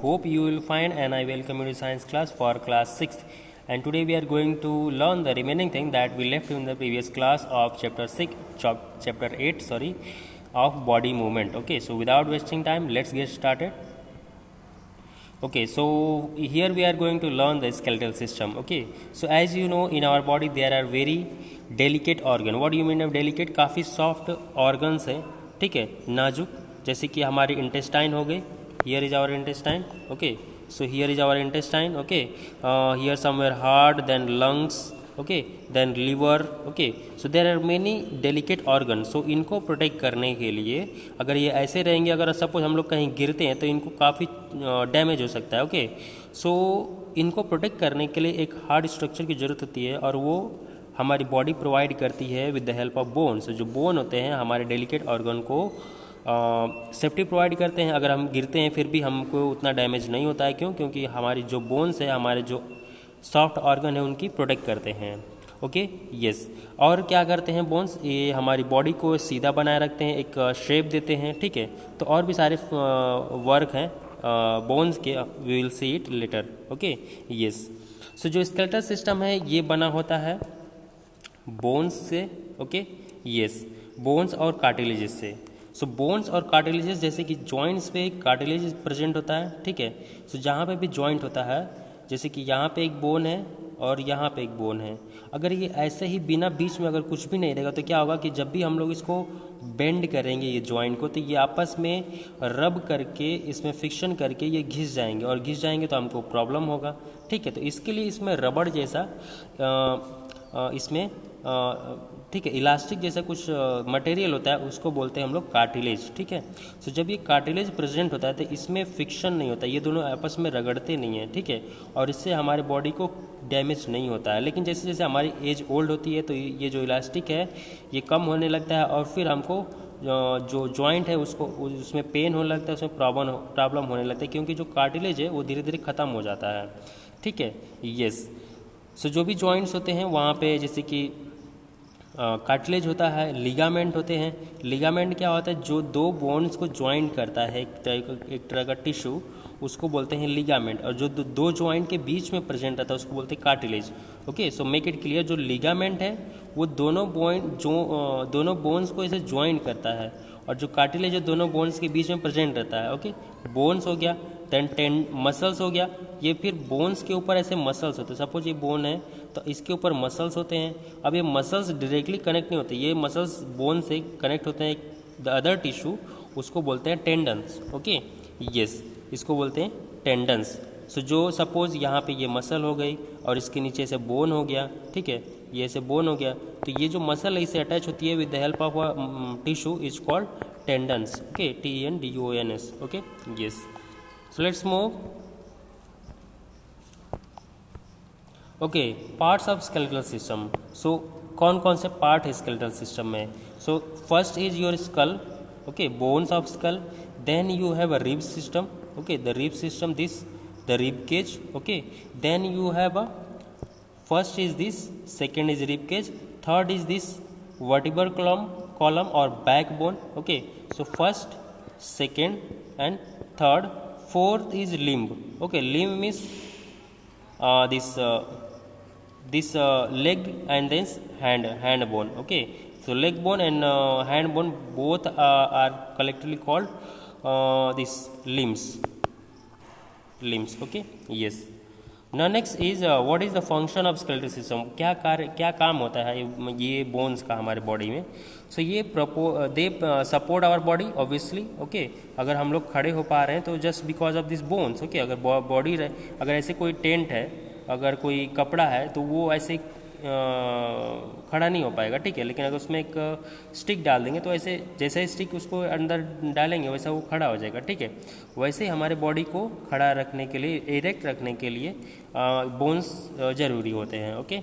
hope you will find, and I welcome you to science class for class 6th. And today we are going to learn the remaining thing that we left in the previous class of chapter 8 of body movement. Okay, so without wasting time, let's get started. Okay, so here we are going to learn the skeletal system. Okay, so as you know, in our body there are very delicate organ. What do you mean of delicate? काफ़ी soft organs है, ठीक है, नाजुक, जैसे कि हमारे intestine हो गए. Here is our intestine. Okay, so here is our intestine. Okay, here somewhere heart, then lungs. Okay, then liver. Okay, so there are many delicate organs. So इनको प्रोटेक्ट करने के लिए अगर ये ऐसे रहेंगे, अगर सपोज हम लोग कहीं गिरते हैं तो इनको काफ़ी डैमेज हो सकता है. ओके, सो इनको प्रोटेक्ट करने के लिए एक हार्ड स्ट्रक्चर की ज़रूरत होती है और वो हमारी बॉडी प्रोवाइड करती है with the help of bones. जो बोन होते हैं हमारे डेलिकेट ऑर्गन को सेफ्टी प्रोवाइड करते हैं. अगर हम गिरते हैं फिर भी हमको उतना डैमेज नहीं होता है. क्यों? क्योंकि हमारी जो बोन्स है, हमारे जो सॉफ्ट ऑर्गन है, उनकी प्रोटेक्ट करते हैं. Okay, yes. और क्या करते हैं बोन्स? ये हमारी बॉडी को सीधा बनाए रखते हैं, एक शेप देते हैं. ठीक है, तो और भी सारे वर्क हैं बोन्स के, we will see it later. Okay, yes. So जो स्केलेटल सिस्टम है ये बना होता है बोन्स से. ओके, यस, बोन्स और कार्टिलेजेस से. सो बोन्स और कार्टिलेजेस, जैसे कि जॉइंट्स पे कार्टिलेज प्रेजेंट होता है. ठीक है, सो जहाँ पे भी जॉइंट होता है, जैसे कि यहाँ पे एक बोन है और यहाँ पे एक बोन है, अगर ये ऐसे ही बिना बीच में अगर कुछ भी नहीं रहेगा तो क्या होगा कि जब भी हम लोग इसको बेंड करेंगे ये जॉइंट को, तो ये आपस में रब करके, इसमें फिक्शन करके ये घिस जाएंगे, और घिस जाएंगे तो हमको प्रॉब्लम होगा. ठीक है, तो इसके लिए इसमें रबड़ जैसा इसमें ठीक है, इलास्टिक जैसा कुछ मटेरियल होता है, उसको बोलते हैं हम लोग कार्टिलेज. ठीक है, सो जब ये कार्टिलेज प्रेजेंट होता है तो इसमें फिक्शन नहीं होता, ये दोनों आपस में रगड़ते नहीं हैं. ठीक है, और इससे हमारे बॉडी को डैमेज नहीं होता है. लेकिन जैसे जैसे हमारी एज ओल्ड होती है तो ये जो इलास्टिक है ये कम होने लगता है, और फिर हमको जो जॉइंट है उसको उसमें पेन होने लगता है, उसमें प्रॉब्लम होने लगता है, क्योंकि जो कार्टिलेज है वो धीरे धीरे ख़त्म हो जाता है. ठीक है, यस. सो जो भी जॉइंट्स होते हैं वहाँ पे जैसे कि कार्टिलेज होता है, लिगामेंट होते हैं. लिगामेंट क्या होता है? जो दो बोन्स को ज्वाइंट करता है, एक तरह का टिश्यू, उसको बोलते हैं लिगामेंट. और जो दो जॉइंट के बीच में प्रेजेंट रहता है उसको बोलते हैं cartilage. Okay, so make it clear, जो लिगामेंट है वो दोनों बोन्स को ऐसे ज्वाइंट करता है, और जो कार्टिलेज है दोनों बोन्स के बीच में प्रेजेंट रहता है. ओके, बोन्स हो गया, देन मसल्स हो गया. ये फिर बोन्स के ऊपर ऐसे मसल्स होते हैं. सपोज ये बोन है तो इसके ऊपर मसल्स होते हैं. अब ये मसल्स डायरेक्टली कनेक्ट नहीं होते, ये मसल्स बोन से कनेक्ट होते हैं द अदर टिश्यू, उसको बोलते हैं टेंडन्स. ओके, यस, इसको बोलते हैं टेंडन्स. सो जो सपोज यहाँ पे ये मसल हो गई और इसके नीचे से बोन हो गया. ठीक है, ये ऐसे बोन हो गया, तो ये जो मसल है इसे अटैच होती है with the help of tissue is called tendons. Okay, TENDONS. Okay, yes. So let's move. Okay, parts of skeletal system. So कौन कौन से पार्ट है स्केलेटल सिस्टम में? So first is your skull. Okay, bones of skull. Then you have a rib system. Okay, the rib system, this the rib cage. Okay, then you have a first is this, second is rib cage, third is this vertebral column or backbone. Okay, so first, second and third. Fourth is limb. Okay, limb means this leg and then hand bone. Okay, so leg bone and hand bone both are collectively called this limbs. Okay, yes. Now next is what is the function of skeletal system? क्या काम होता है ये bones का हमारे body में? So ये they support our body obviously. Okay, अगर हम लोग खड़े हो पा रहे हैं तो just because of this bones. Okay, अगर बॉडी अगर ऐसे कोई टेंट है, अगर कोई कपड़ा है तो वो ऐसे खड़ा नहीं हो पाएगा. ठीक है, लेकिन अगर उसमें एक स्टिक डाल देंगे तो ऐसे जैसे स्टिक उसको अंदर डालेंगे वैसा वो खड़ा हो जाएगा. ठीक है, वैसे ही हमारे बॉडी को खड़ा रखने के लिए, इरेक्ट रखने के लिए बोन्स जरूरी होते हैं. Okay,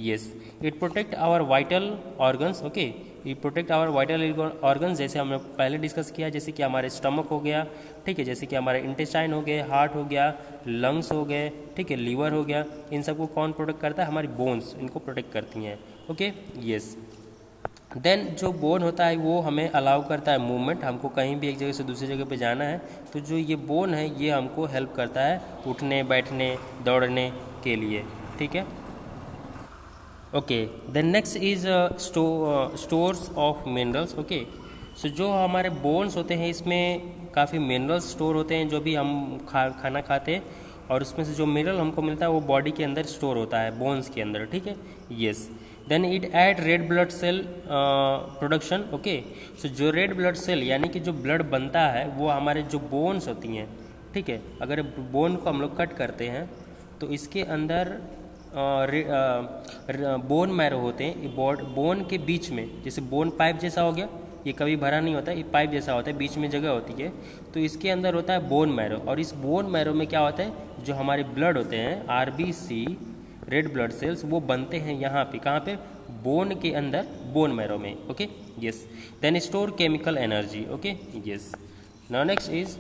yes. It protect our vital organs. Okay, it protect our vital organs, जैसे हमने पहले डिस्कस किया, जैसे कि हमारे स्टमक हो गया. ठीक है, जैसे कि हमारे इंटेस्टाइन हो गए, हार्ट हो गया, लंग्स हो गए. ठीक है, लीवर हो गया. इन सबको कौन प्रोटेक्ट करता है? हमारी बोन्स इनको प्रोटेक्ट करती हैं. Okay, yes. देन जो बोन होता है वो हमें अलाउ करता है मूवमेंट, हमको कहीं भी एक जगह से दूसरी जगह पे जाना है तो जो ये बोन है ये हमको हेल्प करता है उठने बैठने दौड़ने के लिए, ठीक है। Okay, then next is stores of minerals. Okay, so जो हमारे बोन्स होते हैं इसमें काफ़ी मिनरल्स स्टोर होते हैं जो भी हम खाना खाते हैं, और उसमें से जो मिनरल हमको मिलता है वो बॉडी के अंदर स्टोर होता है बोन्स के अंदर, ठीक है। Yes, then it add red blood cell production. Okay, so जो रेड ब्लड सेल यानी कि जो ब्लड बनता है वो हमारे जो बोन्स होती हैं, ठीक है, अगर बोन को हम लोग कट करते हैं तो इसके अंदर बोन मैरो होते हैं, बोन के बीच में, जैसे बोन पाइप जैसा हो गया, ये कभी भरा नहीं होता, ये पाइप जैसा होता है, बीच में जगह होती है, तो इसके अंदर होता है बोन मैरो। और इस बोन मैरो में क्या होता है, जो हमारे ब्लड होते हैं आरबीसी रेड ब्लड सेल्स वो बनते हैं यहाँ पे, कहाँ पे, बोन के अंदर, बोन मैरो में। Okay, yes, then store chemical energy. Okay, yes, now next is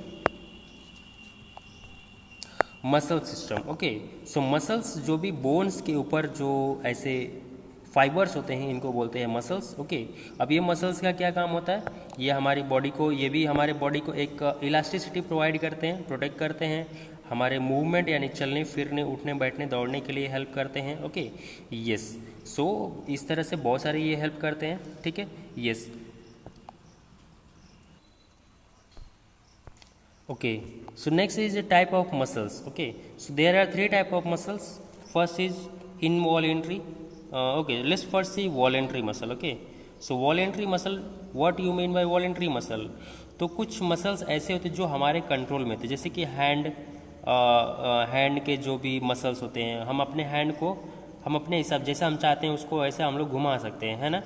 muscle system. Okay, so muscles जो भी बोन्स के ऊपर जो ऐसे फाइबर्स होते हैं इनको बोलते हैं मसल्स। ओके, अब ये मसल्स का क्या काम होता है, ये हमारी बॉडी को, ये भी हमारे बॉडी को एक इलास्टिसिटी प्रोवाइड करते हैं, प्रोटेक्ट करते हैं, हमारे मूवमेंट यानी चलने फिरने उठने बैठने दौड़ने के लिए हेल्प करते हैं। ओके, यस, सो इस तरह से बहुत सारे ये हेल्प करते हैं, ठीक है। Yes, okay, so next is a type of muscles. Okay, so there are three type of muscles. First is involuntary. Okay, let's first see voluntary muscle. Okay, so voluntary muscle, what you mean by voluntary muscle? तो कुछ muscles ऐसे होते हैं जो हमारे control में थे, जैसे कि हैंड के जो भी मसल्स होते हैं, हम अपने हैंड को हम अपने हिसाब जैसे हम चाहते हैं उसको ऐसे हम लोग घुमा सकते हैं, है ना।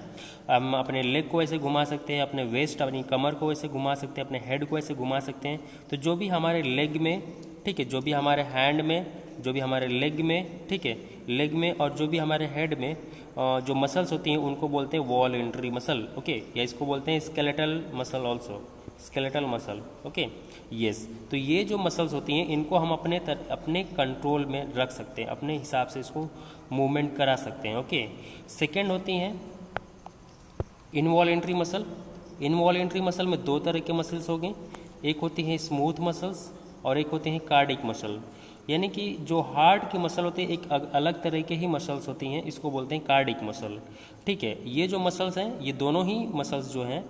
हम अपने लेग को ऐसे घुमा सकते हैं, अपने वेस्ट अपनी कमर को ऐसे घुमा सकते हैं, अपने हेड को ऐसे घुमा सकते हैं। तो जो भी हमारे लेग में, ठीक है, जो भी हमारे हैंड में, जो भी हमारे लेग में, ठीक है, लेग में, और जो भी हमारे हेड में जो मसल्स होती हैं उनको बोलते हैं वॉलंटरी मसल। ओके, या इसको बोलते हैं skeletal muscle also, skeletal muscle. Okay, yes, तो ये जो मसल्स होती हैं इनको हम अपने कंट्रोल में रख सकते हैं, अपने हिसाब से इसको मूवमेंट करा सकते हैं। ओके, सेकेंड होती हैं इनवॉलेंट्री मसल। इनवॉलेंट्री मसल में दो तरह के मसल्स हो गए, एक होती हैं स्मूथ मसल्स और एक होती हैं कार्डिक मसल। यानी कि जो हार्ट की मसल होती है एक अलग तरह के ही मसल्स होती हैं, इसको बोलते हैं कार्डिक मसल, ठीक है। ये जो मसल्स हैं ये दोनों ही मसल्स जो हैं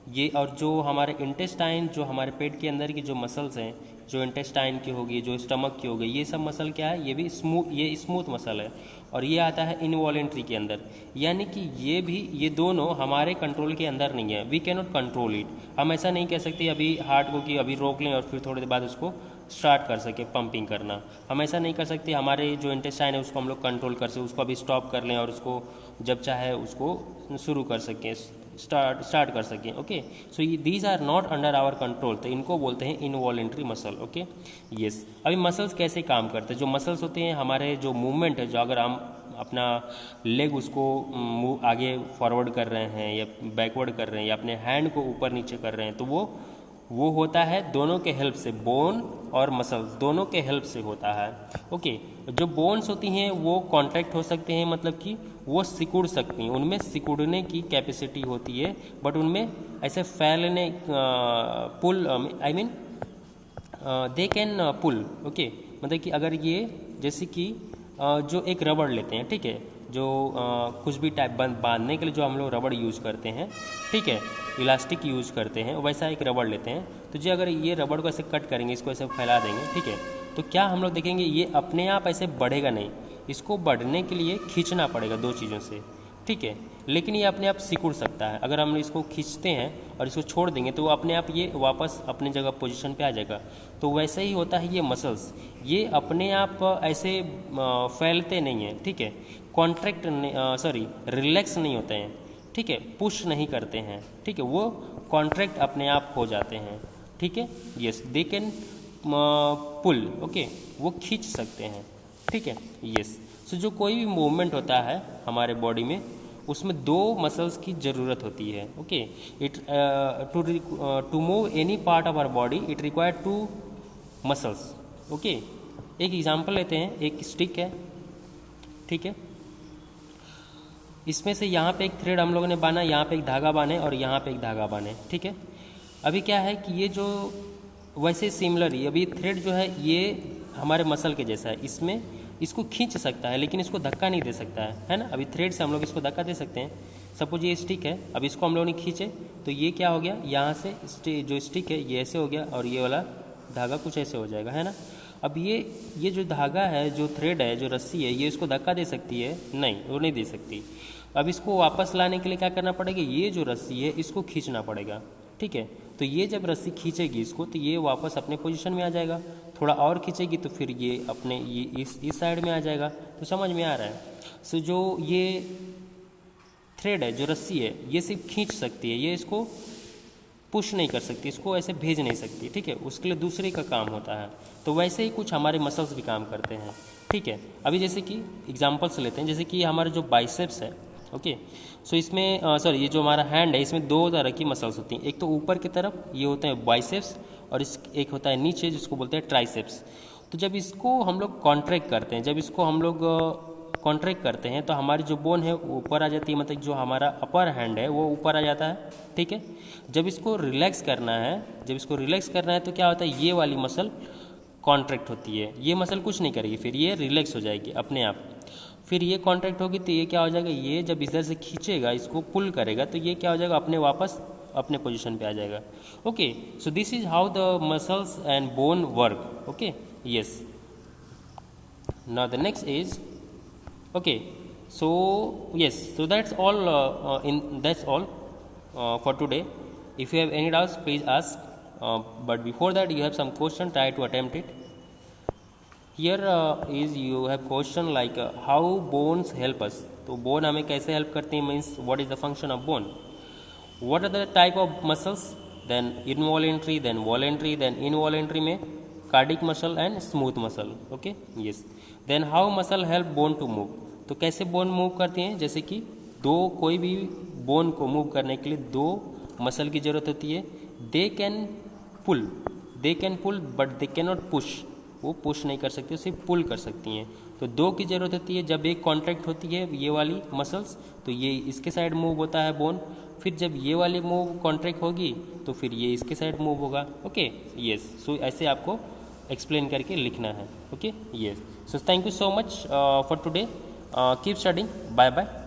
ये, और जो हमारे इंटेस्टाइन, जो हमारे पेट के अंदर की जो मसल्स हैं, जो इंटेस्टाइन की होगी, जो स्टमक की होगी, ये सब मसल क्या है, ये भी स्मूथ मसल है, और ये आता है इनवॉलेंट्री के अंदर। यानी कि ये दोनों हमारे कंट्रोल के अंदर नहीं है, we can not control it. हम ऐसा नहीं कह सकते अभी हार्ट को कि अभी रोक लें और फिर थोड़ी देर बाद उसको स्टार्ट कर सके पंपिंग करना। हम ऐसा नहीं कर सकते हमारे जो इंटेस्टाइन है उसको हम लोग कंट्रोल कर सकें, उसको अभी स्टॉप कर लें और उसको जब चाहे उसको शुरू कर सकें, स्टार्ट कर सकें। Okay, so these are not under our control, तो इनको बोलते हैं इनवॉलेंट्री मसल। ओके, यस, अभी मसल्स कैसे काम करते हैं, जो मसल्स होते हैं हमारे जो मूवमेंट है, जो अगर हम अपना लेग उसको आगे फॉरवर्ड कर रहे हैं या बैकवर्ड कर रहे हैं या अपने हैंड को ऊपर नीचे कर रहे हैं, तो वो होता है दोनों के हेल्प से, बोन और मसल्स दोनों के हेल्प से होता है। ओके, जो बोन्स होती हैं वो कॉन्ट्रैक्ट हो सकते हैं, मतलब कि वो सिकुड़ सकती हैं, उनमें सिकुड़ने की कैपेसिटी होती है, बट उनमें ऐसे फैलने pull I mean they can pull. Okay, मतलब कि अगर ये जैसे कि जो एक रबड़ लेते हैं, ठीक है, जो कुछ भी टाइप बांधने के लिए जो हम लोग रबड़ यूज़ करते हैं, ठीक है, इलास्टिक यूज़ करते हैं, वैसा एक रबड़ लेते हैं। तो जो अगर ये रबड़ को ऐसे कट करेंगे, इसको ऐसे फैला देंगे, ठीक है, तो क्या हम लोग देखेंगे ये अपने आप ऐसे बढ़ेगा नहीं, इसको बढ़ने के लिए खींचना पड़ेगा दो चीज़ों से, ठीक है। लेकिन ये अपने आप सिकुड़ सकता है, अगर हम इसको खींचते हैं और इसको छोड़ देंगे तो वो अपने आप ये वापस अपनी जगह पोजीशन पे आ जाएगा। तो वैसे ही होता है ये मसल्स, ये अपने आप ऐसे फैलते नहीं हैं, ठीक है, कॉन्ट्रैक्ट रिलैक्स नहीं होते हैं, ठीक है, पुश नहीं करते हैं, ठीक है, वो कॉन्ट्रैक्ट अपने आप हो जाते हैं, ठीक है। Yes, they can pull. Okay, वो खींच सकते हैं, ठीक है। यस, सो जो कोई भी मूवमेंट होता है हमारे बॉडी में उसमें दो मसल्स की ज़रूरत होती है। Okay, it to move any part of our body it require two muscles. Okay, एक एग्जांपल लेते हैं, एक स्टिक है, ठीक है, इसमें से यहाँ पे एक थ्रेड हम लोगों ने बांधा, यहाँ पे एक धागा बांधे और यहाँ पे एक धागा बांधे, ठीक है। अभी क्या है कि ये जो वैसे सिमिलर ही अभी थ्रेड जो है ये हमारे मसल के जैसा है, इसमें इसको खींच सकता है लेकिन इसको धक्का नहीं दे सकता है ना। अभी थ्रेड से हम लोग इसको धक्का दे सकते हैं। सपोज ये स्टिक है, अब इसको हम लोगों ने खींचे तो ये क्या हो गया, यहाँ से जो स्टिक है ये ऐसे हो गया और ये वाला धागा कुछ ऐसे हो जाएगा, है ना। अब ये जो धागा है, जो थ्रेड है, जो रस्सी है, ये इसको धक्का दे सकती है? नहीं, वो नहीं दे सकती। अब इसको वापस लाने के लिए क्या करना पड़ेगा, ये जो रस्सी है इसको खींचना पड़ेगा, ठीक है। तो ये जब रस्सी खींचेगी इसको तो ये वापस अपने पोजीशन में आ जाएगा, थोड़ा और खींचेगी तो फिर ये अपने ये इस साइड में आ जाएगा। तो समझ में आ रहा है। सो जो ये थ्रेड है, जो रस्सी है, ये सिर्फ खींच सकती है, ये इसको पुश नहीं कर सकती, इसको ऐसे भेज नहीं सकती, ठीक है। उसके लिए दूसरे का काम होता है। तो वैसे ही कुछ हमारे मसल्स भी काम करते हैं, ठीक है। अभी जैसे कि एग्जांपल्स लेते हैं, जैसे कि हमारा जो बाइसेप्स है, ओके। सो इसमें सॉरी ये जो हमारा हैंड है इसमें दो तरह की मसल्स होती हैं। एक तो ऊपर की तरफ ये होते हैं बाइसेप्स और एक होता है नीचे जिसको बोलते हैं ट्राइसेप्स। तो जब इसको हम लोग कॉन्ट्रैक्ट करते हैं, जब इसको हम लोग कॉन्ट्रैक्ट करते हैं तो हमारी जो बोन है वो ऊपर आ जाती है, मतलब जो हमारा अपर हैंड है वो ऊपर आ जाता है, ठीक है। जब इसको रिलैक्स करना है, तो क्या होता है, ये वाली मसल कॉन्ट्रैक्ट होती है, ये मसल कुछ नहीं करेगी, फिर ये रिलैक्स हो जाएगी अपने आप। फिर ये कॉन्ट्रैक्ट होगी तो ये क्या हो जाएगा, ये जब इधर से खींचेगा, इसको पुल करेगा तो ये क्या हो जाएगा, अपने वापस अपने पोजीशन पे आ जाएगा। Okay, so this is how the muscles and bone work. Okay, yes. Now the next is okay, so yes, so that's all for today. If you have any doubts please ask, but before that you have some question, try to attempt it. Here is you have question like how bones help us. तो bone हमें कैसे help करती है, means what is the function of bone, what are the type of muscles, then involuntary, then voluntary, then involuntary में cardiac muscle and smooth muscle. Okay, yes. Then how muscle help bone to move, तो कैसे bone move करती हैं, जैसे कि कोई भी bone को मूव करने के लिए दो मसल की जरूरत होती है। They can pull but they can not push, वो पुश नहीं कर सकती, सिर्फ पुल कर सकती हैं। तो दो की जरूरत होती है। जब एक कॉन्ट्रैक्ट होती है ये वाली मसल्स तो ये इसके साइड मूव होता है बोन, फिर जब ये वाली मूव कॉन्ट्रैक्ट होगी तो फिर ये इसके साइड मूव होगा। Okay, yes. सो ऐसे आपको एक्सप्लेन करके लिखना है। Okay, yes. So thank you so much for today, keep studying, bye bye.